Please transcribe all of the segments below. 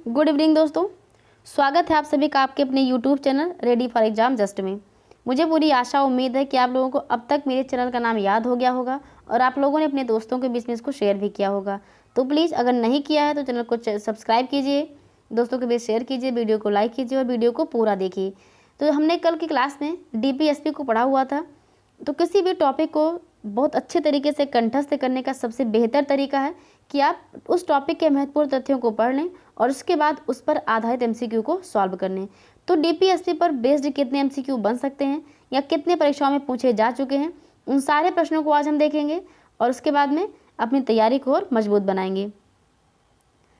Good evening दोस्तों, स्वागत है आप सभी का आपके अपने YouTube channel ready for exam just में। मुझे पूरी आशा उम्मीद है कि आप लोगों को अब तक मेरे चैनल का नाम याद हो गया होगा और आप लोगों ने अपने दोस्तों के बीच में इसको शेयर भी किया होगा। तो प्लीज़ अगर नहीं किया है तो चैनल को सब्सक्राइब कीजिए, दोस्तों के बीच शेयर कीजिए, वीडियो को लाइक कीजिए और वीडियो को पूरा देखिए। तो हमने कल की क्लास में DPSP को पढ़ा हुआ था। तो किसी भी टॉपिक को बहुत अच्छे तरीके से कंठस्थ करने का सबसे बेहतर तरीका है कि आप उस टॉपिक के महत्वपूर्ण तथ्यों को पढ़ लें और उसके बाद उस पर आधारित MCQ को सॉल्व कर लें। तो DPSP पर बेस्ड कितने MCQ बन सकते हैं या कितने परीक्षाओं में पूछे जा चुके हैं, उन सारे प्रश्नों को आज हम देखेंगे और उसके बाद में अपनी तैयारी को और मजबूत बनाएंगे।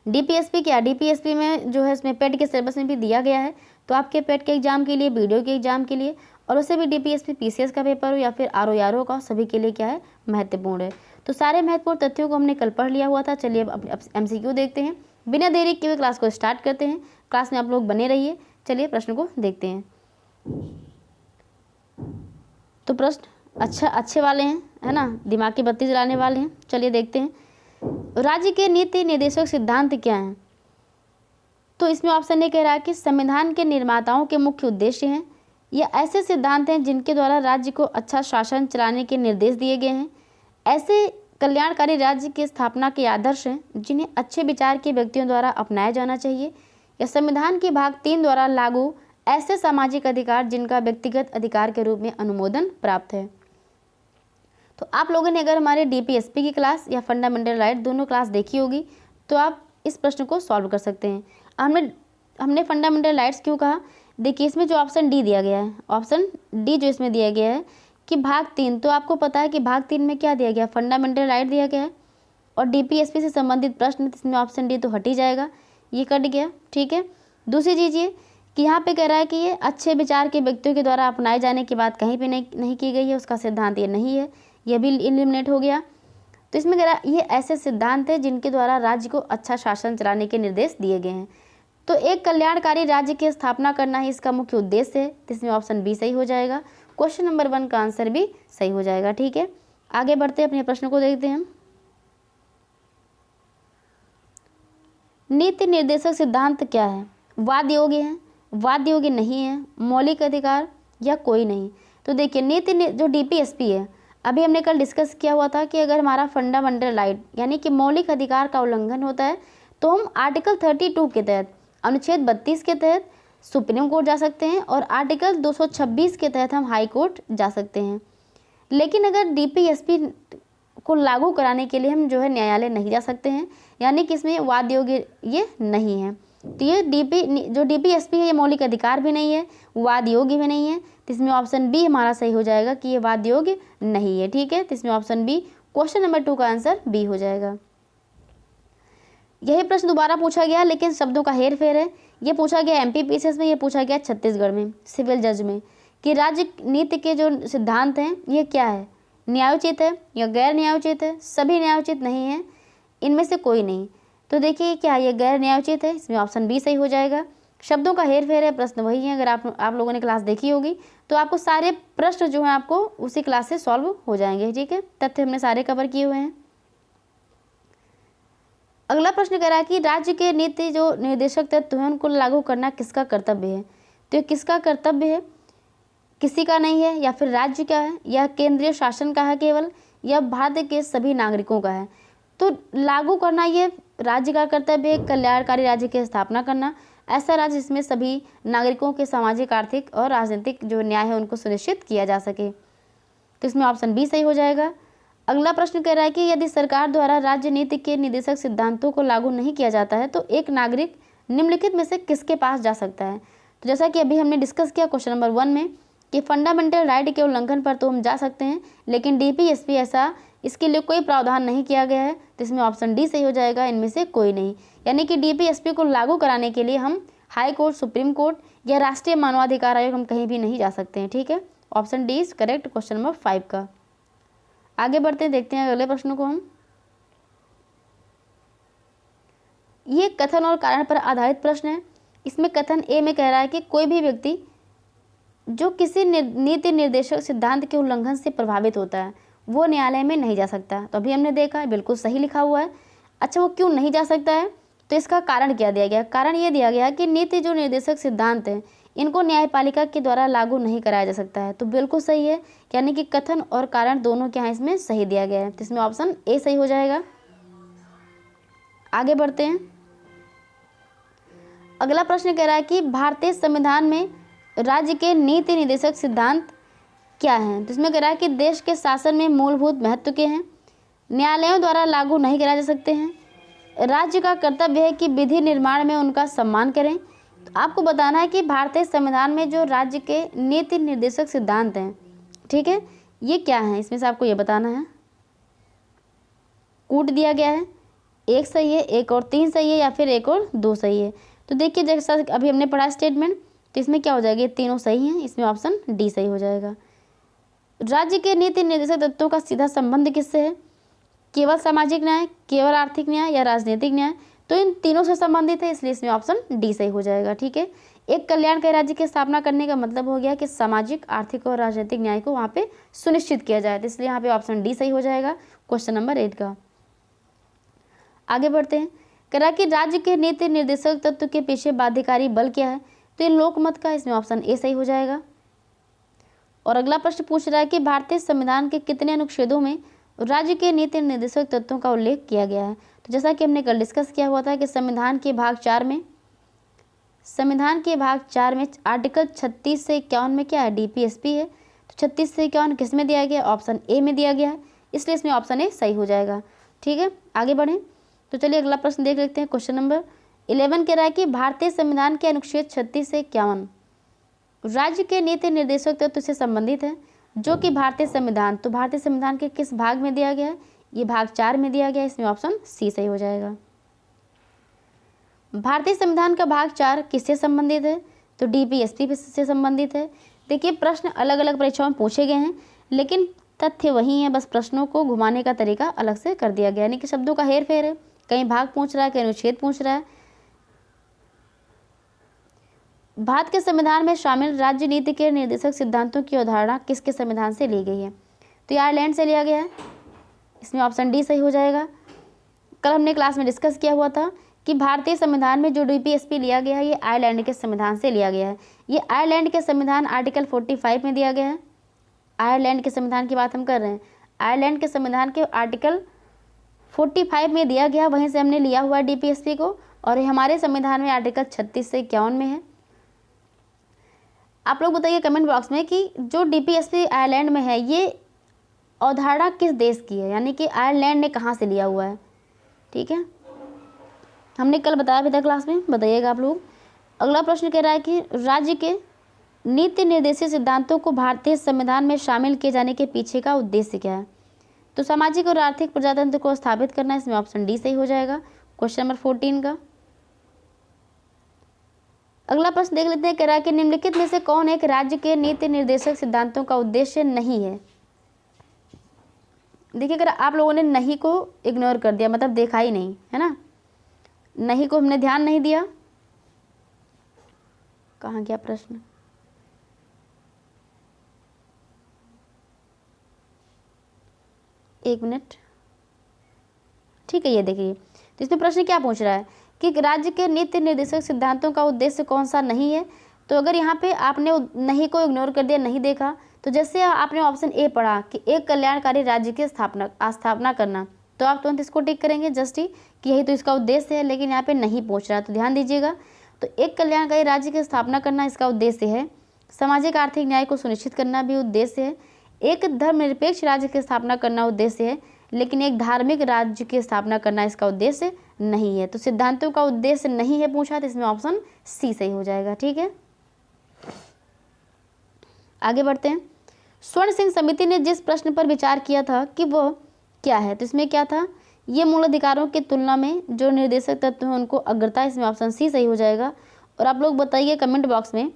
DPSP क्या, DPSP में जो है इसमें पेट के सिलेबस में भी दिया गया है। तो आपके पेट के एग्जाम के लिए, वीडियो के एग्जाम के लिए और उससे भी DPSP PCS का पेपर हो या फिर RO का, सभी के लिए क्या है, महत्वपूर्ण है। तो सारे महत्वपूर्ण तथ्यों को हमने कल पढ़ लिया हुआ था। चलिए अब MCQ देखते हैं। बिना देरी के हुए क्लास को स्टार्ट करते हैं। क्लास में आप लोग बने रहिए। चलिए प्रश्न को देखते हैं। तो प्रश्न अच्छे वाले हैं, है ना, दिमाग की बत्ती जलाने वाले हैं। चलिए देखते हैं। राज्य के नीति निर्देशक सिद्धांत क्या हैं? तो इसमें ऑप्शन ए कह रहा है कि संविधान के निर्माताओं के मुख्य उद्देश्य हैं। यह ऐसे सिद्धांत हैं जिनके द्वारा राज्य को अच्छा शासन चलाने के निर्देश दिए गए हैं। ऐसे कल्याणकारी राज्य की स्थापना के आदर्श हैं जिन्हें अच्छे विचार के व्यक्तियों द्वारा अपनाया जाना चाहिए। या संविधान के भाग 3 द्वारा लागू ऐसे सामाजिक अधिकार जिनका व्यक्तिगत अधिकार के रूप में अनुमोदन प्राप्त है। तो आप लोगों ने अगर हमारे DPSP की क्लास या फंडामेंटल राइट दोनों क्लास देखी होगी तो आप इस प्रश्न को सॉल्व कर सकते हैं। हमने फंडामेंटल राइट्स क्यों कहा? देखिए, इसमें जो ऑप्शन डी दिया गया है, ऑप्शन डी जो इसमें दिया गया है कि भाग 3, तो आपको पता है कि भाग 3 में क्या दिया गया, फंडामेंटल राइट दिया गया है और DPSP से संबंधित प्रश्न, इसमें ऑप्शन डी तो हट ही जाएगा, ये कट गया। ठीक है। दूसरी चीज़ ये कि यहाँ पे कह रहा है कि ये अच्छे विचार के व्यक्तियों के द्वारा अपनाए जाने की बात कहीं पे नहीं की गई है, उसका सिद्धांत ये नहीं है, यह भी एलिमिनेट हो गया। तो इसमें कह रहा है ये ऐसे सिद्धांत है जिनके द्वारा राज्य को अच्छा शासन चलाने के निर्देश दिए गए हैं। तो एक कल्याणकारी राज्य की स्थापना करना ही इसका मुख्य उद्देश्य है। तो इसमें ऑप्शन बी सही हो जाएगा। क्वेश्चन नंबर 1 का आंसर भी सही हो जाएगा। ठीक है, आगे बढ़ते अपने प्रश्न को देखते हैं। नीति निर्देशक सिद्धांत क्या है? वाद योग्य है, वाद योग्य नहीं है, मौलिक अधिकार या कोई नहीं। तो देखिए, जो DPSP है, अभी हमने कल डिस्कस किया हुआ था कि अगर हमारा फंडामेंटल राइट यानी कि मौलिक अधिकार का उल्लंघन होता है तो हम आर्टिकल 32 के तहत, अनुच्छेद 32 के तहत सुप्रीम कोर्ट जा सकते हैं और आर्टिकल 226 के तहत हम हाई कोर्ट जा सकते हैं। लेकिन अगर DPSP को लागू कराने के लिए हम जो है न्यायालय नहीं जा सकते हैं, यानी कि इसमें वाद योग्य ये नहीं है। तो ये जो DPSP है ये मौलिक अधिकार भी नहीं है, वाद योग्य भी नहीं है। तो इसमें ऑप्शन बी हमारा सही हो जाएगा कि ये वाद योग्य नहीं है। ठीक है, तो इसमें ऑप्शन बी, क्वेश्चन नंबर 2 का आंसर बी हो जाएगा। यही प्रश्न दोबारा पूछा गया लेकिन शब्दों का हेर फेर है। ये पूछा गया MP PCS में, ये पूछा गया छत्तीसगढ़ में सिविल जज में कि राज्य नीति के जो सिद्धांत हैं ये क्या है, न्यायोचित है या गैर न्यायोचित है? सभी न्यायोचित नहीं है, इनमें से कोई नहीं। तो देखिए क्या ये गैर न्यायोचित है, इसमें ऑप्शन बी सही हो जाएगा। शब्दों का हेर फेर है, प्रश्न वही है। अगर आप लोगों ने क्लास देखी होगी तो आपको सारे प्रश्न जो हैं आपको उसी क्लास से सॉल्व हो जाएंगे। ठीक है, तथ्य हमने सारे कवर किए हुए हैं। अगला प्रश्न कह रहा है कि राज्य के नीति जो निर्देशक तत्व हैं उनको लागू करना किसका कर्तव्य है? तो ये किसका कर्तव्य है? किसी का नहीं है, या फिर राज्य का है, या केंद्रीय शासन का है केवल, या भारत के सभी नागरिकों का है? तो लागू करना ये राज्य का कर्तव्य है। कल्याणकारी राज्य की स्थापना करना, ऐसा राज्य जिसमें सभी नागरिकों के सामाजिक, आर्थिक और राजनीतिक जो न्याय है उनको सुनिश्चित किया जा सके। तो इसमें ऑप्शन बी सही हो जाएगा। अगला प्रश्न कह रहा है कि यदि सरकार द्वारा राज्य नीति के निर्देशक सिद्धांतों को लागू नहीं किया जाता है तो एक नागरिक निम्नलिखित में से किसके पास जा सकता है? तो जैसा कि अभी हमने डिस्कस किया क्वेश्चन नंबर 1 में कि फंडामेंटल राइट के उल्लंघन पर तो हम जा सकते हैं, लेकिन DPSP ऐसा इसके लिए कोई प्रावधान नहीं किया गया है। तो इसमें ऑप्शन डी सही हो जाएगा, इनमें से कोई नहीं। यानी कि DPSP को लागू कराने के लिए हम हाई कोर्ट, सुप्रीम कोर्ट या राष्ट्रीय मानवाधिकार आयोग हम कहीं भी नहीं जा सकते हैं। ठीक है, option D is correct, question number 5 का। आगे बढ़ते हैं, देखते हैं अगले प्रश्न को हम। ये कथन और कारण पर आधारित प्रश्न है। इसमें कथन ए में कह रहा है कि कोई भी व्यक्ति जो किसी नीति निर्देशक सिद्धांत के उल्लंघन से प्रभावित होता है वो न्यायालय में नहीं जा सकता। तो अभी हमने देखा है, बिल्कुल सही लिखा हुआ है। अच्छा, वो क्यों नहीं जा सकता है? तो इसका कारण क्या दिया गया? कारण ये दिया गया कि नीति जो निर्देशक सिद्धांत हैं इनको न्यायपालिका के द्वारा लागू नहीं कराया जा सकता है। तो बिल्कुल सही है, यानी कि कथन और कारण दोनों क्या है इसमें सही दिया गया है। तो इसमें ऑप्शन ए सही हो जाएगा। आगे बढ़ते हैं। अगला प्रश्न कह रहा है कि भारतीय संविधान में राज्य के नीति निर्देशक सिद्धांत क्या हैं? तो इसमें कह रहा है कि देश के शासन में मूलभूत महत्व के हैं, न्यायालयों द्वारा लागू नहीं कराए जा सकते हैं, राज्य का कर्तव्य है कि विधि निर्माण में उनका सम्मान करें। तो आपको बताना है कि भारतीय संविधान में जो राज्य के नीति निर्देशक सिद्धांत हैं, ठीक है, ये क्या हैं? इसमें से आपको ये बताना है। कूट दिया गया है, एक सही है, एक और 3 सही है, या फिर एक और 2 सही है। तो देखिए जैसा अभी हमने पढ़ा स्टेटमेंट, तो इसमें क्या हो जाएगा? ये तीनों सही हैं, इसमें ऑप्शन डी सही हो जाएगा। राज्य के नीति निर्देशक तत्वों का सीधा संबंध किससे है? केवल सामाजिक न्याय, केवल आर्थिक न्याय या राजनीतिक न्याय? तो इन तीनों से संबंधित है, इसलिए इसमें ऑप्शन डी सही हो जाएगा। ठीक है, एक कल्याणकारी राज्य की स्थापना करने का मतलब हो गया कि सामाजिक, आर्थिक और राजनीतिक न्याय को वहाँ पे सुनिश्चित किया जाए, तो इसलिए यहाँ पे ऑप्शन डी सही हो जाएगा क्वेश्चन नंबर 8 का। आगे बढ़ते हैं। कह कि राज्य के नीति निर्देशक तत्व के पीछे बाध्यकारी बल क्या है? तो ये लोकमत का, इसमें ऑप्शन ए सही हो जाएगा। और अगला प्रश्न पूछ रहा है कि भारतीय संविधान के कितने अनुच्छेदों में राज्य के नीति निर्देशक तत्वों का उल्लेख किया गया है? तो जैसा कि हमने कल डिस्कस किया हुआ था कि संविधान के भाग 4 में आर्टिकल 36 से 51 में क्या है? डीपीएसपी है। तो 36 से 51 किस में दिया गया? ऑप्शन ए में दिया गया है, इसलिए इसमें ऑप्शन ए सही हो जाएगा। ठीक है, आगे बढ़ें। तो चलिए अगला प्रश्न देख लेते हैं। क्वेश्चन नंबर 11 कह रहा है कि भारतीय संविधान के अनुच्छेद 36 से 51 राज्य के नीति निर्देशक तत्व से संबंधित है, जो कि भारतीय संविधान, तो भारतीय संविधान के किस भाग में दिया गया है? ये भाग 4 में दिया गया है, इसमें ऑप्शन सी सही हो जाएगा। भारतीय संविधान का भाग 4 किससे संबंधित है? तो डीपीएसपी से संबंधित है। देखिए प्रश्न अलग अलग परीक्षाओं में पूछे गए हैं, लेकिन तथ्य वही है, बस प्रश्नों को घुमाने का तरीका अलग से कर दिया गया, यानी कि शब्दों का हेर फेर है, कहीं भाग पूछ रहा है, कहीं अनुच्छेद पूछ रहा है। भारत के संविधान में शामिल राज्य नीति के निर्देशक सिद्धांतों की अवधारणा किसके संविधान से ली गई है? तो ये आयरलैंड से लिया गया है, इसमें ऑप्शन डी सही हो जाएगा। कल हमने क्लास में डिस्कस किया हुआ था कि भारतीय संविधान में जो डीपीएसपी लिया गया है ये आयरलैंड के संविधान से लिया गया है। ये आयरलैंड के संविधान आर्टिकल 45 में दिया गया है। आयरलैंड के संविधान की बात हम कर रहे हैं, आयरलैंड के संविधान के आर्टिकल 45 में दिया गया, वहीं से हमने लिया हुआ है डीपीएसपी को, और हमारे संविधान में आर्टिकल 36 से 51 में है। आप लोग बताइए कमेंट बॉक्स में कि जो डीपीएसपी आयरलैंड में है ये अवधारणा किस देश की है, यानी कि आयरलैंड ने कहाँ से लिया हुआ है। ठीक है, हमने कल बताया भी था क्लास में, बताइएगा आप लोग। अगला प्रश्न कह रहा है कि राज्य के नीति निर्देशित सिद्धांतों को भारतीय संविधान में शामिल किए जाने के पीछे का उद्देश्य क्या है? तो सामाजिक और आर्थिक प्रजातंत्र को स्थापित करना, इसमें ऑप्शन डी सही हो जाएगा क्वेश्चन नंबर 14 का। अगला प्रश्न देख लेते हैं। कह रहा है कि निम्नलिखित में से कौन एक राज्य के नीति निर्देशक सिद्धांतों का उद्देश्य नहीं है? देखिए अगर आप लोगों ने नहीं को इग्नोर कर दिया, मतलब देखा ही नहीं है ना, नहीं को हमने ध्यान नहीं दिया, कहाँ गया प्रश्न? एक मिनट। ठीक है, ये देखिए, तो इसमें प्रश्न क्या पूछ रहा है कि राज्य के नीति निर्देशक सिद्धांतों का उद्देश्य कौन सा नहीं है? तो अगर यहाँ पे आपने नहीं को इग्नोर कर दिया, नहीं देखा, तो जैसे आपने ऑप्शन ए पढ़ा कि एक कल्याणकारी राज्य की स्थापना करना, तो आप तुरंत इसको टिक करेंगे जस्ट ही कि यही तो इसका उद्देश्य है, लेकिन यहाँ पे नहीं पूछ रहा, तो ध्यान दीजिएगा। तो एक कल्याणकारी राज्य की स्थापना करना इसका उद्देश्य है, सामाजिक आर्थिक न्याय को सुनिश्चित करना भी उद्देश्य है, एक धर्मनिरपेक्ष राज्य की स्थापना करना उद्देश्य है, लेकिन एक धार्मिक राज्य की स्थापना करना इसका उद्देश्य नहीं है। तो सिद्धांतों का उद्देश्य नहीं है पूछा, तो इसमें ऑप्शन सी सही हो जाएगा। ठीक है, आगे बढ़ते हैं। स्वर्ण सिंह समिति ने जिस प्रश्न पर विचार किया था कि वो क्या है, तो इसमें क्या था? ये मूल अधिकारों की तुलना में जो निर्देशक तत्व हैं उनको अग्रता, इसमें ऑप्शन सी सही हो जाएगा। और आप लोग बताइए कमेंट बॉक्स में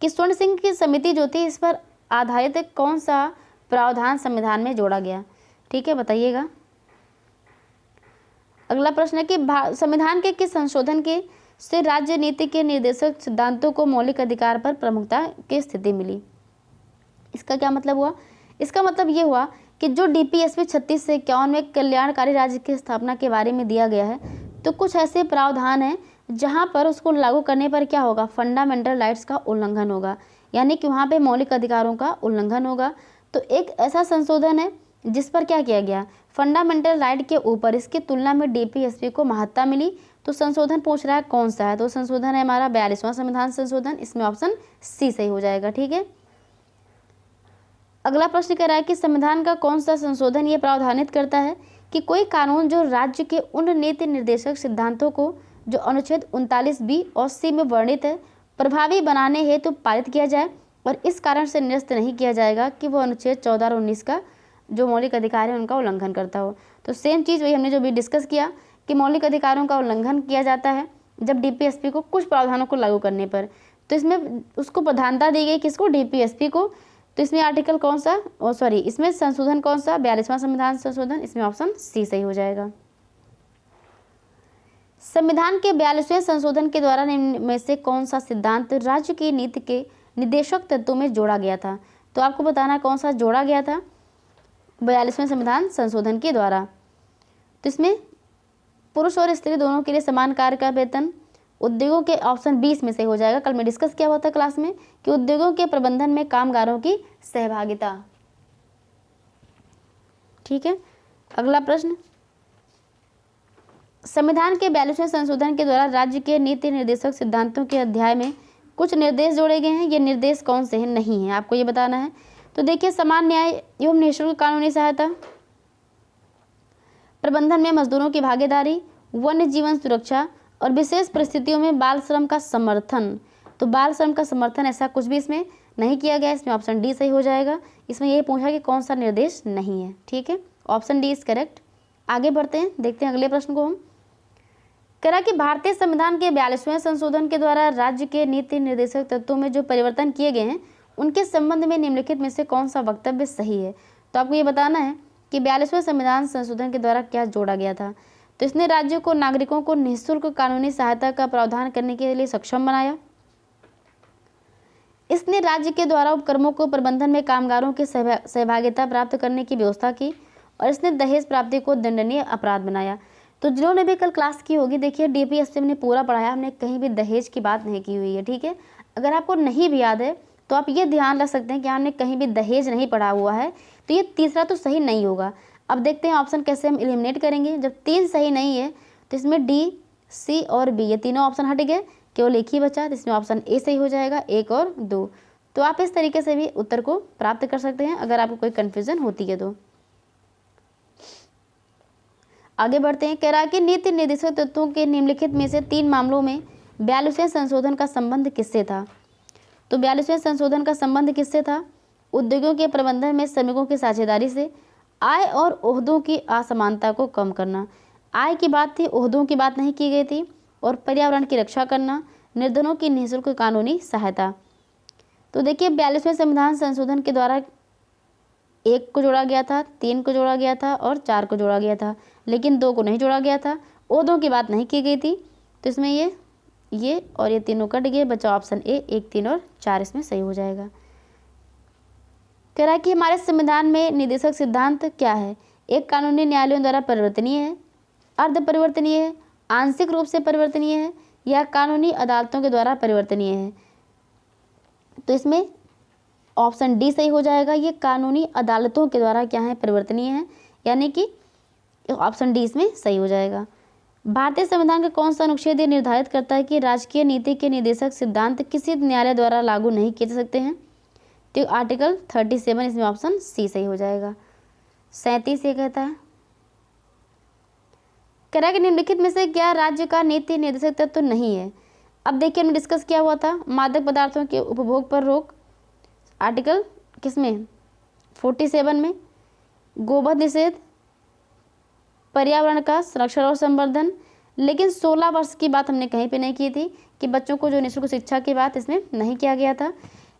कि स्वर्ण सिंह की समिति जो थी इस पर आधारित कौन सा प्रावधान संविधान में जोड़ा गया? ठीक है, बताइएगा। अगला प्रश्न है कि संविधान के किस संशोधन के से राज्य नीति के निर्देशक सिद्धांतों को मौलिक अधिकार पर प्रमुखता की स्थिति मिली? इसका क्या मतलब हुआ? इसका मतलब ये हुआ कि जो डीपीएसपी 36 से 51 में कल्याणकारी राज्य की स्थापना के बारे में दिया गया है, तो कुछ ऐसे प्रावधान हैं जहाँ पर उसको लागू करने पर क्या होगा, फंडामेंटल राइट्स का उल्लंघन होगा, यानी कि वहाँ पे मौलिक अधिकारों का उल्लंघन होगा। तो एक ऐसा संशोधन है जिस पर क्या किया गया, फंडामेंटल राइट के ऊपर इसकी तुलना में डीपीएसपी को महत्ता मिली। तो संशोधन पूछ रहा है कौन सा है, तो संशोधन है हमारा 42वां संविधान संशोधन, इसमें ऑप्शन सी सही हो जाएगा। ठीक है, अगला प्रश्न कह रहा है कि संविधान का कौन सा संशोधन ये प्रावधानित करता है कि कोई कानून जो राज्य के उन नीति निर्देशक सिद्धांतों को जो अनुच्छेद 39 बी और सी में वर्णित है प्रभावी बनाने हेतु पारित किया जाए और इस कारण से निरस्त नहीं किया जाएगा कि वो अनुच्छेद 14 और 19 का जो मौलिक अधिकार है उनका उल्लंघन करता हो। तो सेम चीज़ वही हमने जो भी डिस्कस किया कि मौलिक अधिकारों का उल्लंघन किया जाता है जब डीपीएसपी को कुछ प्रावधानों को लागू करने पर। तो इसमें उसको प्रधानता दी गई किसको, डीपीएसपी को। तो इसमें आर्टिकल कौन सा, इसमें संशोधन कौन सा, 42वां संविधान संशोधन, इसमें ऑप्शन सी सही हो जाएगा। संविधान के 42वें संशोधन के द्वारा निम्न में से कौन सा सिद्धांत राज्य की नीति के निर्देशक तत्वों में जोड़ा गया था। तो आपको बताना कौन सा जोड़ा गया था 42वें संविधान संशोधन के द्वारा। तो इसमें पुरुष और स्त्री दोनों के लिए समान कार्य का वेतन, उद्योगों के ऑप्शन 20 में से हो जाएगा। कल में डिस्कस किया हुआ था क्लास में कि उद्योगों के प्रबंधन में कामगारों की सहभागिता। ठीक है, अगला प्रश्न, संविधान के 42वें संशोधन के द्वारा राज्य के नीति निर्देशक सिद्धांतों के अध्याय में कुछ निर्देश जोड़े गए हैं, ये निर्देश कौन से हैं, नहीं है, आपको ये बताना है। तो देखिए, समान न्याय एवं निःशुल्क कानूनी सहायता, प्रबंधन में मजदूरों की भागीदारी, वन्य जीवन सुरक्षा और विशेष परिस्थितियों में बाल श्रम का समर्थन। तो बाल श्रम का समर्थन ऐसा कुछ भी इसमें नहीं किया गया, इसमें ऑप्शन डी सही हो जाएगा। इसमें यही पूछा कि कौन सा निर्देश नहीं है। ठीक है, ऑप्शन डी इज करेक्ट। आगे बढ़ते हैं, देखते हैं अगले प्रश्न को। हम कह रहा कि भारतीय संविधान के 42वें संशोधन के द्वारा राज्य के नीति निर्देशक तत्वों में जो परिवर्तन किए गए हैं उनके संबंध में निम्नलिखित में से कौन सा वक्तव्य सही है। तो आपको ये बताना है कि 42वें संविधान संशोधन के द्वारा क्या जोड़ा गया था। तो इसने राज्यों को नागरिकों को निःशुल्क कानूनी सहायता का प्रावधान करने के लिए सक्षम बनाया। इसने राज्य के द्वारा उपक्रमों को प्रबंधन में कामगारों की सहभागिता प्राप्त करने की व्यवस्था की और इसने दहेज प्राप्ति को दंडनीय अपराध बनाया। तो जिन्होंने भी कल क्लास की होगी, देखिए डीपीएसपी ने पूरा पढ़ाया, हमने कहीं भी दहेज की बात नहीं की हुई है। ठीक है, अगर आपको नहीं भी याद है तो आप ये ध्यान रख सकते हैं कि हमने कहीं भी दहेज नहीं पढ़ा हुआ है, तो ये तीसरा तो सही नहीं होगा। अब देखते हैं ऑप्शन कैसे हम एलिमिनेट करेंगे। जब 3 सही नहीं है तो इसमें डी, सी और बी ये तीनों ऑप्शन हट गए, केवल एक ही बचा, तो इसमें ऑप्शन ए सही हो जाएगा, 1 और 2। तो आप इस तरीके से भी उत्तर को प्राप्त कर सकते हैं अगर आपको कोई कन्फ्यूजन होती है तो। आगे बढ़ते हैं, कह रहा है कि नीति निर्देशक तत्वों के निम्नलिखित में से 3 मामलों में 42वें संशोधन का संबंध किससे था। तो 42वें संशोधन का संबंध किससे था, उद्योगों के प्रबंधन में श्रमिकों की साझेदारी से, आय और ओहदों की असमानता को कम करना। आय की बात थी, ओहदों की बात नहीं की गई थी, और पर्यावरण की रक्षा करना, निर्धनों की निःशुल्क कानूनी सहायता। तो देखिए 42वें संविधान संशोधन के द्वारा 1 को जोड़ा गया था, 3 को जोड़ा गया था और 4 को जोड़ा गया था, लेकिन 2 को नहीं जोड़ा गया था, ओहदों की बात नहीं की गई थी। तो इसमें ये और ये तीनों कट गए, बचा ऑप्शन ए, 1, 3 और 4 इसमें सही हो जाएगा। कह रहा है कि हमारे संविधान में निर्देशक सिद्धांत क्या है, एक कानूनी न्यायालयों द्वारा परिवर्तनीय है, अर्ध परिवर्तनीय है, आंशिक रूप से परिवर्तनीय है, या कानूनी अदालतों के द्वारा परिवर्तनीय है। तो इसमें ऑप्शन डी सही हो जाएगा, ये कानूनी अदालतों के द्वारा क्या है, परिवर्तनीय है, यानी कि ऑप्शन डी इसमें सही हो जाएगा। भारतीय संविधान का कौन सा अनुच्छेद ये निर्धारित करता है कि राजकीय नीति के निर्देशक सिद्धांत किसी न्यायालय द्वारा लागू नहीं किए जा सकते हैं। तो आर्टिकल 37, इसमें ऑप्शन सी सही हो जाएगा। 37 ये कहता है, कह रहा है कि निम्नलिखित में से क्या राज्य का नीति निर्देशक तत्व नहीं है। अब देखिए हमने डिस्कस किया हुआ था मादक पदार्थों के उपभोग पर रोक, आर्टिकल किसमें 47 में, गोवध निषेध, पर्यावरण का संरक्षण और संवर्धन। लेकिन 16 वर्ष की बात हमने कहीं पे नहीं की थी कि बच्चों को जो निःशुल्क शिक्षा की बात इसमें नहीं किया गया था।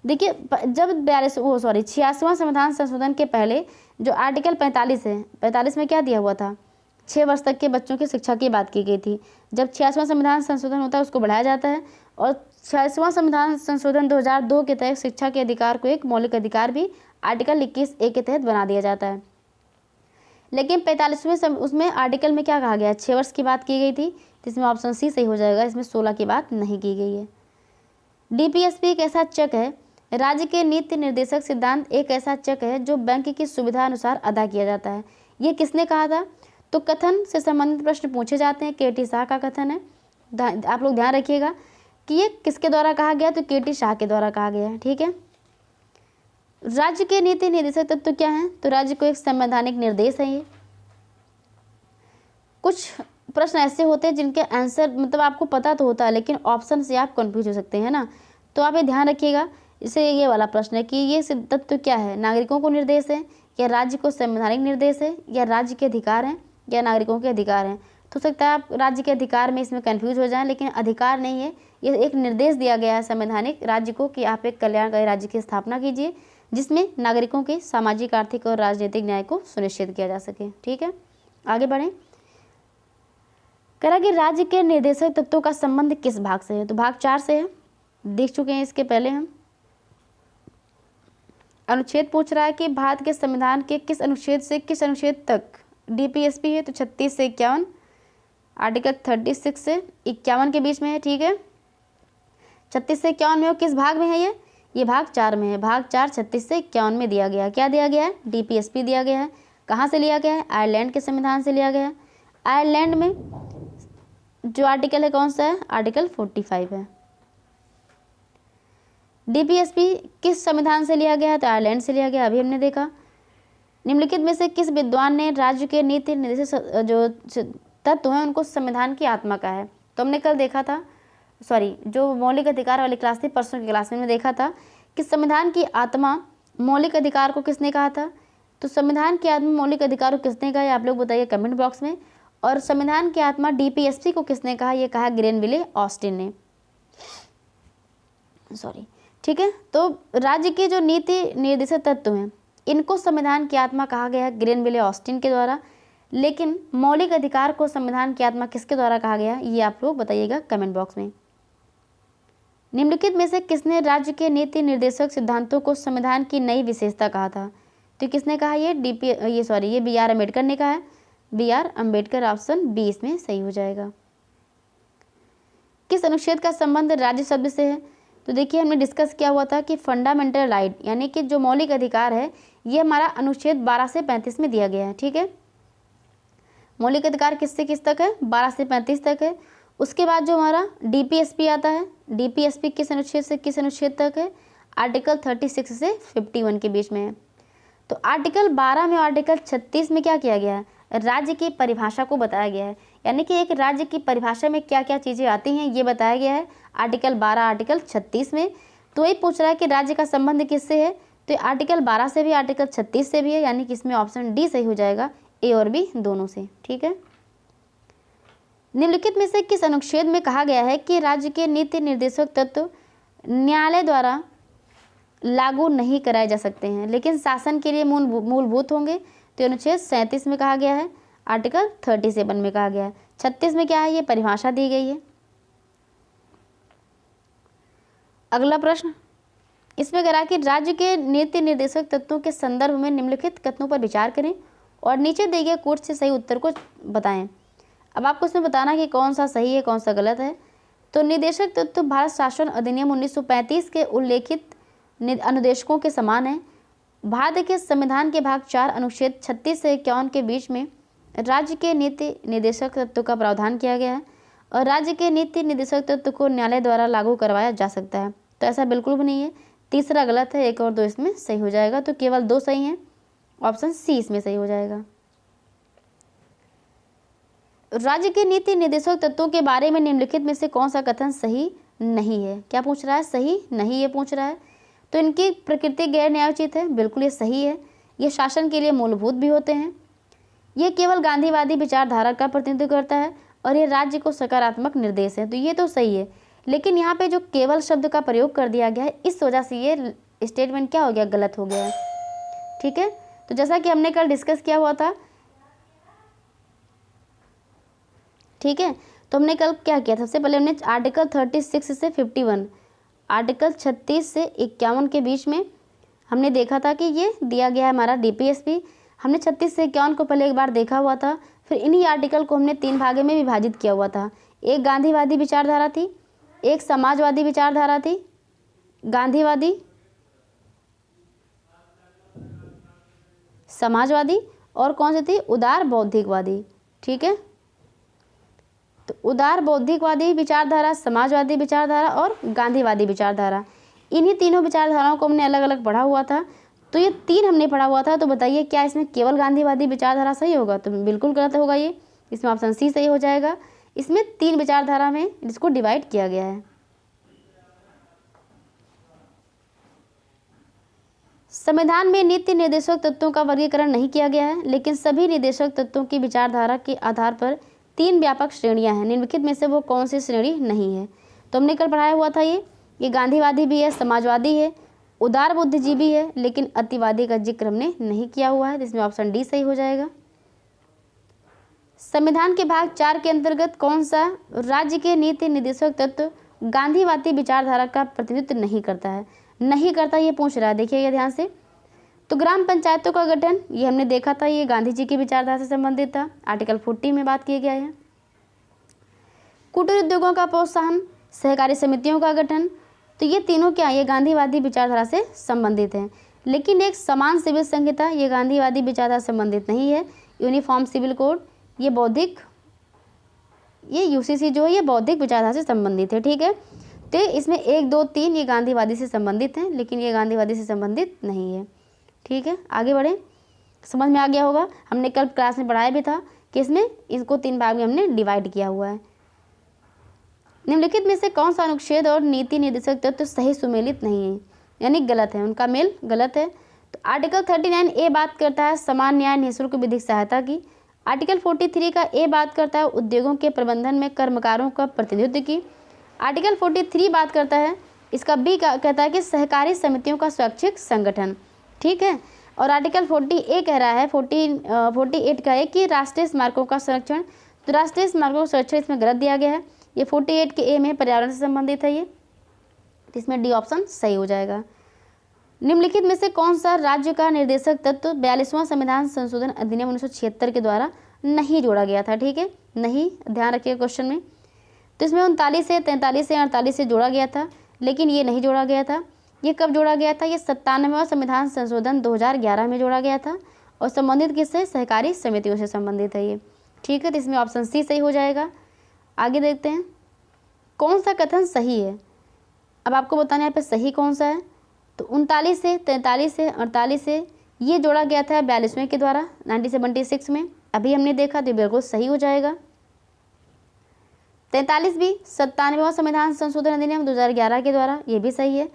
देखिए जब 86वां संविधान संशोधन के पहले जो आर्टिकल 45 है, 45 में क्या दिया हुआ था, 6 वर्ष तक के बच्चों की शिक्षा की बात की गई थी। जब 86वां संविधान संशोधन होता है उसको बढ़ाया जाता है, और 86वां संविधान संशोधन 2002 के तहत शिक्षा के अधिकार को एक मौलिक अधिकार भी आर्टिकल 21A के तहत बना दिया जाता है। लेकिन 45वें उसमें आर्टिकल में क्या कहा गया, 6 वर्ष की बात की गई थी, तो इसमें ऑप्शन सी सही हो जाएगा, इसमें 16 की बात नहीं की गई है। डीपीएसपी एक ऐसा चेक है, राज्य के नीति निर्देशक सिद्धांत एक ऐसा चेक है जो बैंक की सुविधा अनुसार अदा किया जाता है। ये किसने कहा था? तो कथन से संबंधित प्रश्न पूछे जाते हैं, केटी शाह का कथन है। आप लोग ध्यान रखिएगा कि ये किसके द्वारा कहा गया, तो केटी शाह के द्वारा कहा गया है। ठीक है, राज्य के नीति निर्देशक तत्व क्या है? तो राज्य को एक संवैधानिक निर्देश है। ये कुछ प्रश्न ऐसे होते हैं जिनके आंसर मतलब आपको पता तो होता है, लेकिन ऑप्शन से आप कंफ्यूज हो सकते हैं ना, तो आप ये ध्यान रखिएगा। इसे ये वाला प्रश्न है कि ये तत्व क्या है, नागरिकों को निर्देश है, या राज्य को संवैधानिक निर्देश है, या राज्य के अधिकार हैं, या नागरिकों के अधिकार हैं। तो सकता है आप राज्य के अधिकार में इसमें कंफ्यूज हो जाएं, लेकिन अधिकार नहीं है, ये एक निर्देश दिया गया है संवैधानिक राज्य को कि आप एक कल्याणकारी राज्य की स्थापना कीजिए जिसमें नागरिकों के सामाजिक, आर्थिक और राजनीतिक न्याय को सुनिश्चित किया जा सके। ठीक है, आगे बढ़ें। कह रहा कि राज्य के निर्देशक तत्वों का संबंध किस भाग से है? तो भाग 4 से है, देख चुके हैं इसके पहले हम। अनुच्छेद पूछ रहा है कि भारत के संविधान के किस अनुच्छेद से किस अनुच्छेद तक डीपीएसपी है? तो 36 से 51, आर्टिकल 36 से 51 के बीच में है। ठीक है, 36 से 51 में, किस भाग में है ये भाग 4 में है। भाग 4 36 से 51 में दिया गया है। क्या दिया गया है? डीपीएसपी दिया गया है। कहाँ से लिया गया है? आयरलैंड के संविधान से लिया गया है। आयरलैंड में जो आर्टिकल है कौन सा है? आर्टिकल 45 है। डीपीएसपी किस संविधान से लिया गया है? तो आयरलैंड से लिया गया, अभी हमने देखा। निम्नलिखित में से किस विद्वान ने राज्य के नीति निर्देशक जो तत्व हैं उनको संविधान की आत्मा कहा है? तो हमने कल देखा था, जो मौलिक अधिकार वाली क्लास थी, परसों की क्लास में देखा था कि संविधान की आत्मा मौलिक अधिकार को किसने कहा था। तो संविधान की आत्मा मौलिक अधिकार को किसने कहा, आप लोग बताइए कमेंट बॉक्स में। और संविधान की आत्मा डीपीएसपी को किसने कहा? ये कहा ग्रेनविले ऑस्टिन ने। ठीक है, तो राज्य के जो नीति निर्देशक तत्व हैं इनको संविधान की आत्मा कहा गया है ग्रेनविले ऑस्टिन के द्वारा, लेकिन मौलिक अधिकार को संविधान की आत्मा किसके द्वारा कहा गया, ये आप लोग बताइएगा कमेंट बॉक्स में। निम्नलिखित में से किसने राज्य के नीति निर्देशक सिद्धांतों को संविधान की नई विशेषता कहा था? तो किसने कहा? ये बी आर अम्बेडकर ने कहा है। B R Ambedkar, option B इसमें सही हो जाएगा। किस अनुच्छेद का संबंध राज्य शब्द से है? तो देखिए हमने डिस्कस किया हुआ था कि फंडामेंटल राइट यानी कि जो मौलिक अधिकार है ये हमारा अनुच्छेद 12 से 35 में दिया गया है। ठीक है, मौलिक अधिकार किससे किस तक है? 12 से 35 तक है। उसके बाद जो हमारा डीपीएसपी आता है, डीपीएसपी किस अनुच्छेद से किस अनुच्छेद तक है? आर्टिकल 36 से 51 के बीच में है। तो आर्टिकल 12 में, आर्टिकल 36 में क्या किया गया है? राज्य की परिभाषा को बताया गया है, यानी कि एक राज्य की परिभाषा में क्या क्या चीज़ें आती हैं ये बताया गया है आर्टिकल 12 आर्टिकल 36 में। तो वही पूछ रहा है कि राज्य का संबंध किससे है? तो आर्टिकल 12 से भी, आर्टिकल 36 से भी है, यानी कि इसमें ऑप्शन डी सही हो जाएगा, ए और बी दोनों से। ठीक है, निम्नलिखित में से किस अनुच्छेद में कहा गया है कि राज्य के नीति निर्देशक तत्व न्यायालय द्वारा लागू नहीं कराए जा सकते हैं लेकिन शासन के लिए मूलभूत होंगे? तो अनुच्छेद 37 में कहा गया है, आर्टिकल 37 में कहा गया है। 36 में क्या है? ये परिभाषा दी गई है। अगला प्रश्न इसमें कह रहा है कि राज्य के नीति निर्देशक तत्वों के संदर्भ में निम्नलिखित कथनों पर विचार करें और नीचे दिए गए कोट से सही उत्तर को बताएं। अब आपको इसमें बताना कि कौन सा सही है कौन सा गलत है। तो निर्देशक तत्व भारत शासन अधिनियम 1935 के उल्लेखित अनुदेशकों के समान है। भारत के संविधान के भाग 4 अनुच्छेद 36 से 51 के बीच में राज्य के नीति निर्देशक तत्व का प्रावधान किया गया है और राज्य के नीति निर्देशक तत्व को न्यायालय द्वारा लागू करवाया जा सकता है। तो ऐसा बिल्कुल भी नहीं है। तीसरा गलत है, 1 और 2 इसमें सही हो जाएगा। तो केवल 2 सही हैं, ऑप्शन सी इसमें सही हो जाएगा। राज्य के नीति निर्देशक तत्वों के बारे में निम्नलिखित में से कौन सा कथन सही नहीं है? क्या पूछ रहा है? सही नहीं ये पूछ रहा है। तो इनकी प्रकृति गैर न्यायोचित है, बिल्कुल ये सही है। ये शासन के लिए मूलभूत भी होते हैं। ये केवल गांधीवादी विचारधारा का प्रतिनिधित्व करता है और ये राज्य को सकारात्मक निर्देश है। तो ये तो सही है, लेकिन यहाँ पे जो केवल शब्द का प्रयोग कर दिया गया है इस वजह से ये स्टेटमेंट क्या हो गया? गलत हो गया है। ठीक है, तो जैसा कि हमने कल डिस्कस किया हुआ था, ठीक है, तो हमने कल क्या किया? सबसे पहले हमने आर्टिकल 36 से 51, आर्टिकल 36 से 51 के बीच में हमने देखा था कि ये दिया गया है हमारा डीपीएसपी। हमने 36 से 51 को पहले एक बार देखा हुआ था, फिर इन्हीं आर्टिकल को हमने 3 भागों में विभाजित किया हुआ था। एक गांधीवादी विचारधारा थी, एक समाजवादी विचारधारा थी, गांधीवादी, समाजवादी, और कौन सी थी, उदार बौद्धिकवादी। ठीक है, तो उदार बौद्धिकवादी विचारधारा, समाजवादी विचारधारा और गांधीवादी विचारधारा, इन्हीं तीनों विचारधाराओं को हमने अलग अलग पढ़ा हुआ था। तो ये तीन हमने पढ़ा हुआ था, तो बताइए क्या इसमें केवल गांधीवादी विचारधारा सही होगा? तो बिल्कुल गलत होगा ये, इसमें ऑप्शन सी सही हो जाएगा। इसमें तीन विचारधारा में इसको डिवाइड किया गया है। संविधान में नीति निर्देशक तत्वों का वर्गीकरण नहीं किया गया है, लेकिन सभी निर्देशक तत्वों की विचारधारा के आधार पर तीन व्यापक श्रेणियां हैं। निम्नलिखित में से वो कौन सी श्रेणी नहीं है? तो हमने कल पढ़ाया हुआ था ये गांधीवादी भी है, समाजवादी है, उदार बुद्धिजीवी है, लेकिन अतिवादी का जिक्र हमने नहीं किया हुआ है। इसमें ऑप्शन डी सही हो जाएगा। संविधान के भाग 4 के अंतर्गत कौन सा राज्य के नीति निर्देशक तत्व गांधीवादी विचारधारा का प्रतिनिधित्व नहीं करता है? नहीं करता ये पूछ रहा है, देखिएगा ध्यान से। तो ग्राम पंचायतों का गठन, ये हमने देखा था, ये गांधी जी की विचारधारा से संबंधित था, आर्टिकल 40 में बात किया गया है। कुटीर उद्योगों का प्रोत्साहन, सहकारी समितियों का गठन, तो ये तीनों क्या, ये गांधीवादी विचारधारा से संबंधित हैं। लेकिन एक समान सिविल संहिता, ये गांधीवादी विचारधारा से संबंधित नहीं है। यूनिफॉर्म सिविल कोड, ये बौद्धिक, ये यूसीसी जो है ये बौद्धिक विचारधारा से संबंधित है। ठीक है, तो इसमें 1, 2, 3 ये गांधीवादी से संबंधित हैं, लेकिन ये गांधीवादी से संबंधित नहीं है। ठीक है, आगे बढ़े, समझ में आ गया होगा। हमने कल क्लास में पढ़ाया भी था कि इसमें इसको 3 भाग में हमने डिवाइड किया हुआ है। निम्नलिखित में से कौन सा अनुच्छेद और नीति निर्देशक तत्व सही सुमेलित नहीं है, यानी गलत है, उनका मेल गलत है? तो आर्टिकल 39A बात करता है समान न्याय निःशुल्क विधिक सहायता की। आर्टिकल 43 का ए बात करता है उद्योगों के प्रबंधन में कर्मकारों का प्रतिनिधित्व की। आर्टिकल 43 बात करता है, इसका बी कहता है कि सहकारी समितियों का स्वैच्छिक संगठन। ठीक है, और आर्टिकल 40A कह रहा है 48 का है कि राष्ट्रीय स्मारकों का संरक्षण। तो राष्ट्रीय स्मारकों का संरक्षण इसमें गलत दिया गया है, ये 48 के ए में पर्यावरण से संबंधित है ये, तो इसमें डी ऑप्शन सही हो जाएगा। निम्नलिखित में से कौन सा राज्य का निर्देशक तत्व 42वां संविधान संशोधन अधिनियम 1976 के द्वारा नहीं जोड़ा गया था? ठीक है, नहीं, ध्यान रखिएगा क्वेश्चन में। तो इसमें 39 से 43 से 48 से जोड़ा गया था, लेकिन ये नहीं जोड़ा गया था। ये कब जोड़ा गया था? ये 97वां संविधान संशोधन 2011 में जोड़ा गया था, और संबंधित किससे? सहकारी समितियों से संबंधित है ये। ठीक है, तो इसमें ऑप्शन सी सही हो जाएगा। आगे देखते हैं कौन सा कथन सही है। अब आपको बताना है यहाँ पे सही कौन सा है। तो 39 से 43 से 48 से ये जोड़ा गया था 42वें के द्वारा 1976 में, अभी हमने देखा, तो बिल्कुल सही हो जाएगा। 43 भी 97वां संविधान संशोधन अधिनियम 2011 के द्वारा, ये भी सही है।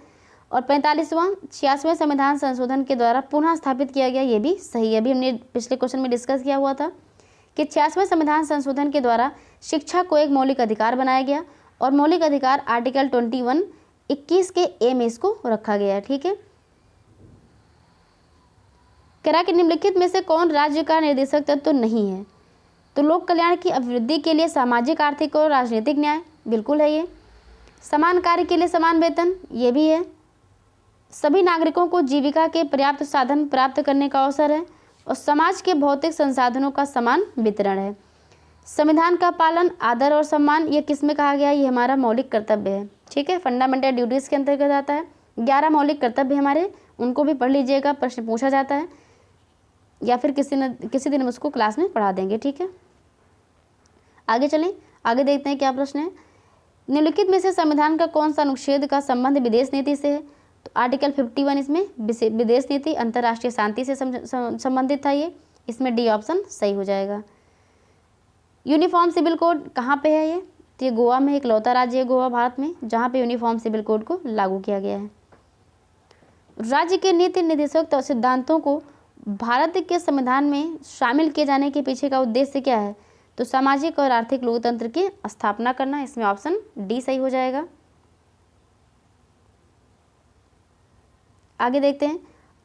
और 45वां 86वें संविधान संशोधन के द्वारा पुनः स्थापित किया गया, ये भी सही है। अभी हमने पिछले क्वेश्चन में डिस्कस किया हुआ था कि 86वें संविधान संशोधन के द्वारा शिक्षा को एक मौलिक अधिकार बनाया गया, और मौलिक अधिकार आर्टिकल 21 के ए में इसको रखा गया है। ठीक है, कह कि निम्नलिखित में से कौन राज्य का निर्देशक तत्व नहीं है? तो लोक कल्याण की अभिवृद्धि के लिए सामाजिक, आर्थिक और राजनीतिक न्याय, बिल्कुल है ये। समान कार्य के लिए समान वेतन, ये भी है। सभी नागरिकों को जीविका के पर्याप्त साधन प्राप्त करने का अवसर है, और समाज के भौतिक संसाधनों का समान वितरण है। संविधान का पालन, आदर और सम्मान, ये किस में कहा गया? ये हमारा मौलिक कर्तव्य है। ठीक है, फंडामेंटल ड्यूटीज़ के अंतर्गत आता है। 11 मौलिक कर्तव्य हमारे, उनको भी पढ़ लीजिएगा, प्रश्न पूछा जाता है, या फिर किसी दिन हम उसको क्लास में पढ़ा देंगे। ठीक है, आगे चलें, आगे देखते हैं क्या प्रश्न है। निम्नलिखित में से संविधान का कौन सा अनुच्छेद का संबंध विदेश नीति से है? तो आर्टिकल 51 इसमें विदेश नीति, अंतर्राष्ट्रीय शांति से संबंधित था ये, इसमें डी ऑप्शन सही हो जाएगा। यूनिफॉर्म सिविल कोड कहाँ पे है ये? तो ये गोवा में, इकलौता राज्य है गोवा भारत में जहाँ पे यूनिफॉर्म सिविल कोड को लागू किया गया है। राज्य के नीति निर्देशक सिद्धांतों को भारत के संविधान में शामिल किए जाने के पीछे का उद्देश्य क्या है? तो सामाजिक और आर्थिक लोकतंत्र की स्थापना करना, इसमें ऑप्शन डी सही हो जाएगा। आगे देखते हैं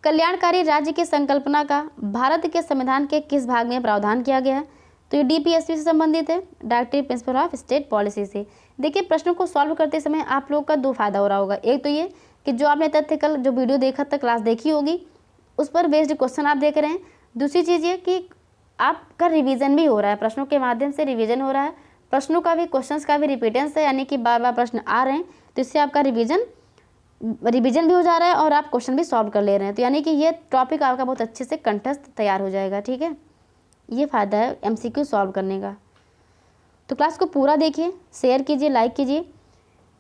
कल्याणकारी राज्य की संकल्पना का भारत के संविधान के किस भाग में प्रावधान किया गया है? तो ये डीपीएसपी से संबंधित है, directive principle of state policy से। देखिए प्रश्नों को सॉल्व करते समय आप लोग का 2 फायदा हो रहा होगा। एक तो ये कि जो आपने तथ्य कल जो वीडियो देखा था, क्लास देखी होगी, उस पर बेस्ड क्वेश्चन आप देख रहे हैं। दूसरी चीज़ ये कि आपका रिवीजन भी हो रहा है, प्रश्नों के माध्यम से रिवीजन हो रहा है, प्रश्नों का भी, क्वेश्चंस का भी रिपीटेंस है, यानी कि बार बार प्रश्न आ रहे हैं, तो इससे आपका रिवीजन भी हो जा रहा है और आप क्वेश्चन भी सॉल्व कर ले रहे हैं। तो यानी कि ये टॉपिक आपका बहुत अच्छे से कंठस्थ तैयार हो जाएगा। ठीक है, ये फ़ायदा है MCQ सॉल्व करने का। तो क्लास को पूरा देखिए, शेयर कीजिए, लाइक कीजिए।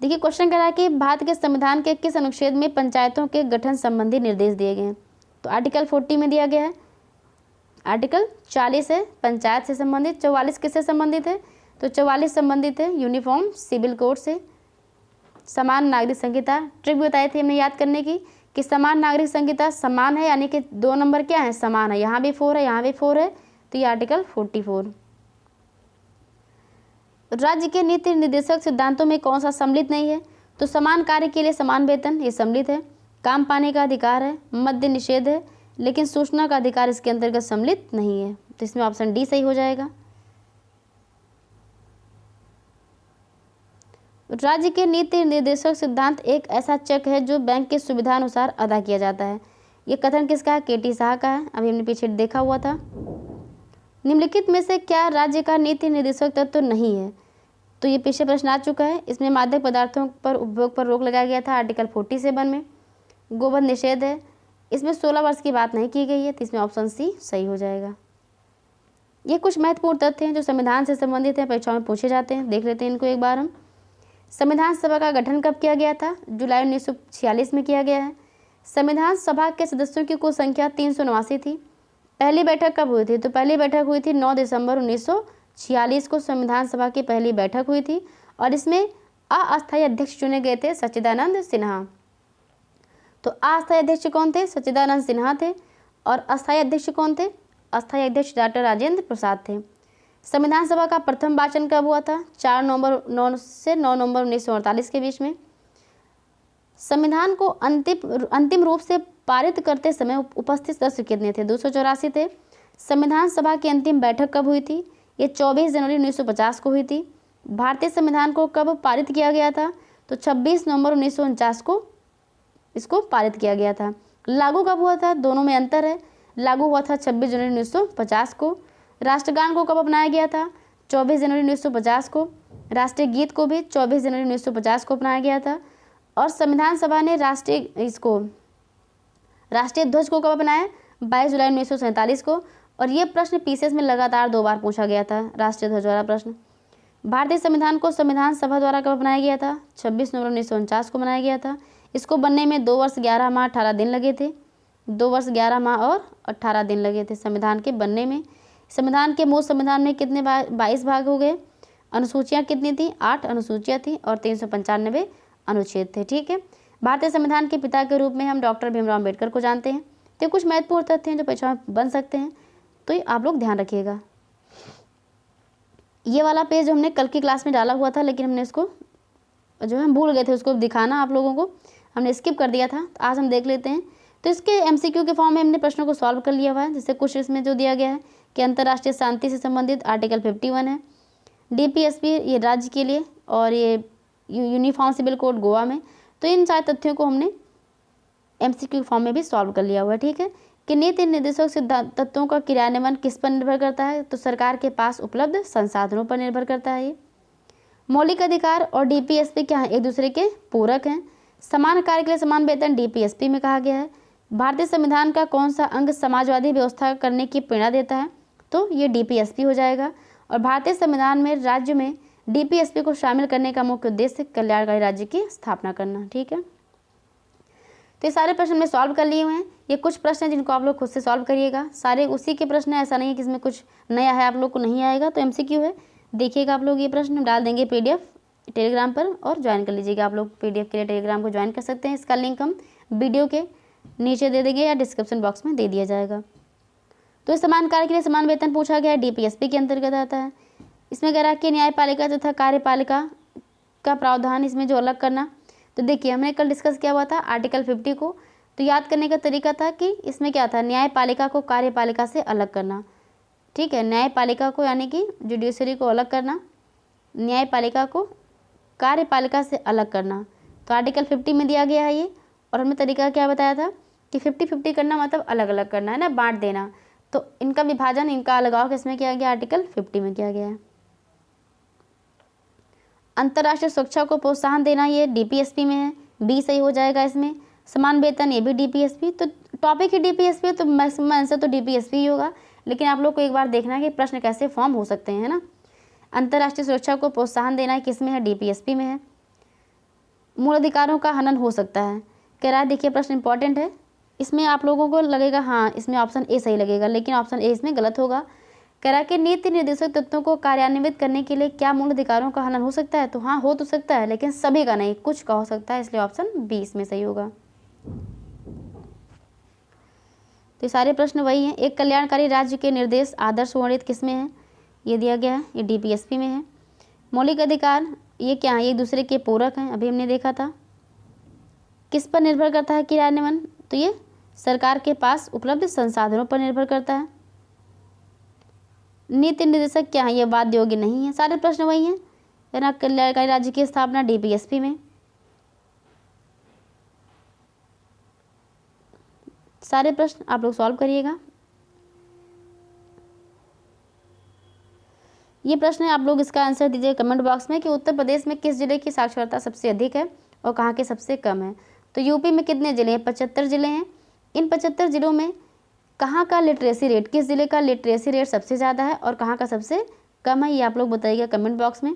देखिए क्वेश्चन कह रहा है कि भारत के संविधान के किस अनुच्छेद में पंचायतों के गठन संबंधी निर्देश दिए गए हैं। तो आर्टिकल 40 में दिया गया है। आर्टिकल 40 है पंचायत से संबंधित, 44 किससे संबंधित है, तो 44 संबंधित है यूनिफॉर्म सिविल कोड से। समान नागरिक संहिता, ट्रिक भी बताई थी हमने याद करने की कि समान नागरिक संहिता समान है, यानी कि 2 नंबर क्या है, समान है, यहाँ भी 4 है, यहाँ भी 4 है, तो ये आर्टिकल 44। राज्य के नीति निर्देशक सिद्धांतों में कौन सा सम्मिलित नहीं है, तो समान कार्य के लिए समान वेतन, ये सम्मिलित है। काम पाने का अधिकार है, मद्य निषेध है, लेकिन सूचना का अधिकार इसके अंतर्गत सम्मिलित नहीं है। तो इसमें ऑप्शन डी सही हो जाएगा। राज्य के नीति निर्देशक सिद्धांत एक ऐसा चेक है जो बैंक की सुविधा अनुसार अदा किया जाता है। ये कथन किसका है, KT शाह का है, अभी हमने पीछे देखा हुआ था। निम्नलिखित में से क्या राज्य का नीति निर्देशक तत्व नहीं है, तो ये पीछे प्रश्न आ चुका है। इसमें मादक पदार्थों पर उपभोग पर रोक लगाया गया था आर्टिकल 47 में। गोवध निषेध है, इसमें 16 वर्ष की बात नहीं की गई है, तो इसमें ऑप्शन सी सही हो जाएगा। ये कुछ महत्वपूर्ण तथ्य हैं जो संविधान से संबंधित हैं, परीक्षाओं में पूछे जाते हैं, देख लेते हैं इनको एक बार हम। संविधान सभा का गठन कब किया गया था, जुलाई 1946 में किया गया है। संविधान सभा के सदस्यों की कुल संख्या 389 थी। पहली बैठक कब हुई थी, तो पहली बैठक हुई थी 9 दिसंबर 1946 को संविधान सभा की पहली बैठक हुई थी और इसमें अस्थायी अध्यक्ष चुने गए थे सच्चिदानंद सिन्हा। तो अस्थायी अध्यक्ष कौन थे, सच्चिदानंद सिन्हा थे, और अस्थायी अध्यक्ष कौन थे, अस्थायी अध्यक्ष डॉक्टर राजेंद्र प्रसाद थे। संविधान सभा का प्रथम वाचन कब हुआ था, 4 नवंबर 9 से 9 नवंबर 1948 के बीच में। संविधान को अंतिम रूप से पारित करते समय उपस्थित सदस्य कितने थे, 284 थे। संविधान सभा की अंतिम बैठक कब हुई थी, ये 24 जनवरी 1950 को हुई थी। भारतीय संविधान को कब पारित किया गया था, तो 26 नवंबर 1949 को इसको पारित किया गया था। लागू कब हुआ था, दोनों में अंतर है। लागू हुआ था 26 जनवरी 1950 को। राष्ट्रगान को कब अपनाया गया था, 24 जनवरी 1950 को। राष्ट्रीय गीत को भी 24 जनवरी 1950 को अपनाया गया था। और संविधान सभा ने राष्ट्रीय ध्वज को कब अपनाया, 22 जुलाई 1947 को। और ये प्रश्न PCS में लगातार 2 बार पूछा गया था, राष्ट्रीय ध्वज वाला प्रश्न। भारतीय संविधान को संविधान सभा द्वारा कब बनाया गया था, 26 नवंबर 1949 को बनाया गया था। इसको बनने में 2 वर्ष 11 माह 18 दिन लगे थे। 2 वर्ष 11 माह और 18 दिन लगे थे संविधान के बनने में। संविधान के मूल संविधान में कितने 22 भाग हो गए। अनुसूचियाँ कितनी थी, 8 अनुसूचियाँ थी और 395 अनुच्छेद थे। ठीक है, भारतीय संविधान के पिता के रूप में हम डॉक्टर भीमराव अम्बेडकर को जानते हैं। तो कुछ महत्वपूर्ण तथ्य हैं जो परीक्षा में बन सकते हैं, तो ये आप लोग ध्यान रखिएगा। ये वाला पेज हमने कल की क्लास में डाला हुआ था, लेकिन हमने इसको जो है हम भूल गए थे उसको दिखाना आप लोगों को, हमने स्किप कर दिया था। तो आज हम देख लेते हैं। तो इसके MCQ के फॉर्म में हमने प्रश्नों को सॉल्व कर लिया हुआ है। जैसे कुछ इसमें जो दिया गया है कि अंतर्राष्ट्रीय शांति से संबंधित आर्टिकल 51 है। DPSP ये राज्य के लिए, और ये यूनिफॉर्म सिविल कोड गोवा में। तो इन सारे तथ्यों को हमने MCQ फॉर्म में भी सॉल्व कर लिया हुआ है। ठीक है, कि नीति निर्देशक सिद्धांत तत्वों का क्रियान्वयन किस पर निर्भर करता है, तो सरकार के पास उपलब्ध संसाधनों पर निर्भर करता है। ये मौलिक अधिकार और DPSP क्या है, एक दूसरे के पूरक हैं। समान कार्य के लिए समान वेतन DPSP में कहा गया है। भारतीय संविधान का कौन सा अंग समाजवादी व्यवस्था करने की प्रेरणा देता है, तो ये DPSP हो जाएगा। और भारतीय संविधान में राज्य में DPSP को शामिल करने का मुख्य उद्देश्य कल्याणकारी राज्य की स्थापना करना। ठीक है, तो ये सारे प्रश्न में सॉल्व कर लिए हुए हैं। ये कुछ प्रश्न हैं जिनको आप लोग खुद से सॉल्व करिएगा, सारे उसी के प्रश्न हैं, ऐसा नहीं है कि इसमें कुछ नया है आप लोग को नहीं आएगा। तो MCQ है, देखिएगा आप लोग। ये प्रश्न हम डाल देंगे PDF टेलीग्राम पर और ज्वाइन कर लीजिएगा। आप लोग PDF के लिए टेलीग्राम को ज्वाइन कर सकते हैं। इसका लिंक हम वीडियो के नीचे दे देंगे या डिस्क्रिप्शन बॉक्स में दे दिया जाएगा। तो समान कार्य के लिए समान वेतन पूछा गया है, DPSP के अंतर्गत आता है। इसमें कह रहा है कि न्यायपालिका तथा कार्यपालिका का प्रावधान इसमें जो अलग करना। तो देखिए हमने कल डिस्कस किया हुआ था आर्टिकल 50 को। तो याद करने का तरीका था कि इसमें क्या था, न्यायपालिका को कार्यपालिका से अलग करना। ठीक है, न्यायपालिका को यानी कि जुडिशरी को अलग करना, न्यायपालिका को कार्यपालिका से अलग करना। तो आर्टिकल 50 में दिया गया है ये। और हमने तरीका क्या बताया था कि 50-50 करना मतलब अलग अलग करना है ना, बांट देना। तो इनका विभाजन, इनका अलगाव किसमें किया गया, आर्टिकल 50 में किया गया है। अंतर्राष्ट्रीय सुरक्षा को प्रोत्साहन देना, ये डीपीएसपी में है, बी सही हो जाएगा इसमें। समान वेतन, ये भी डीपीएसपी, तो टॉपिक ही डीपीएसपी, तो मैक्सिमम आंसर तो डीपीएसपी ही होगा। लेकिन आप लोग को एक बार देखना है कि प्रश्न कैसे फॉर्म हो सकते हैं, है ना। अंतर्राष्ट्रीय सुरक्षा को प्रोत्साहन देना है, किस में है, डीपीएसपी में है। मूल अधिकारों का हनन हो सकता है, कह रहा है, देखिए प्रश्न इंपॉर्टेंट है। इसमें आप लोगों को लगेगा हाँ इसमें ऑप्शन ए सही लगेगा, लेकिन ऑप्शन ए इसमें गलत होगा। कह रहा है कि नीति निर्देशक तत्वों को कार्यान्वित करने के लिए क्या मूल अधिकारों का हनन हो सकता है, तो हाँ हो तो सकता है, लेकिन सभी का नहीं, कुछ का हो सकता है, इसलिए ऑप्शन बी इसमें सही होगा। तो ये सारे प्रश्न वही हैं। एक कल्याणकारी राज्य के निर्देश आदर्श वर्णित किस में है, ये दिया गया है, ये डीपीएसपी में है। मौलिक अधिकार ये क्या है, ये एक दूसरे के पूरक हैं, अभी हमने देखा था। किस पर निर्भर करता है क्रियान्वयन, तो ये सरकार के पास उपलब्ध संसाधनों पर निर्भर करता है। नीति निर्देशक क्या है, ये वाद योग्य नहीं है, सारे प्रश्न वही हैं, है ना। कल्याणकारी राज्य की स्थापना डीपीएसपी में, सारे प्रश्न आप लोग सॉल्व करिएगा। ये प्रश्न है, आप लोग इसका आंसर दीजिए कमेंट बॉक्स में कि उत्तर प्रदेश में किस जिले की साक्षरता सबसे अधिक है और कहाँ के सबसे कम है। तो यूपी में कितने जिले हैं, 75 जिले हैं। इन 75 जिलों में कहाँ का लिटरेसी रेट, किस जिले का लिटरेसी रेट सबसे ज़्यादा है और कहाँ का सबसे कम है, ये आप लोग बताइएगा कमेंट बॉक्स में।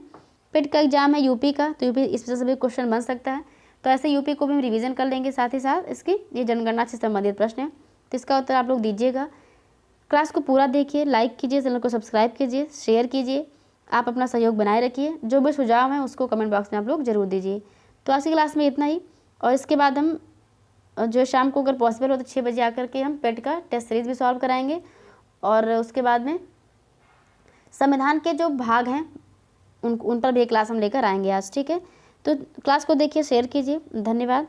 पिट का एग्जाम है यूपी का, तो यूपी इस वजह से भी क्वेश्चन बन सकता है, तो ऐसे यूपी को भी हम रिवीजन कर लेंगे, साथ ही साथ इसकी ये जनगणना से संबंधित प्रश्न है, तो इसका उत्तर आप लोग दीजिएगा। क्लास को पूरा देखिए, लाइक कीजिए, चैनल को सब्सक्राइब कीजिए, शेयर कीजिए, आप अपना सहयोग बनाए रखिए। जो भी सुझाव हैं उसको कमेंट बॉक्स में आप लोग जरूर दीजिए। तो आज की क्लास में इतना ही, और इसके बाद हम जो शाम को अगर पॉसिबल हो तो 6 बजे आकर के हम पेट का टेस्ट सीरीज भी सॉल्व कराएंगे, और उसके बाद में संविधान के जो भाग हैं उन पर भी क्लास हम लेकर आएंगे आज, ठीक है। तो क्लास को देखिए, शेयर कीजिए, धन्यवाद।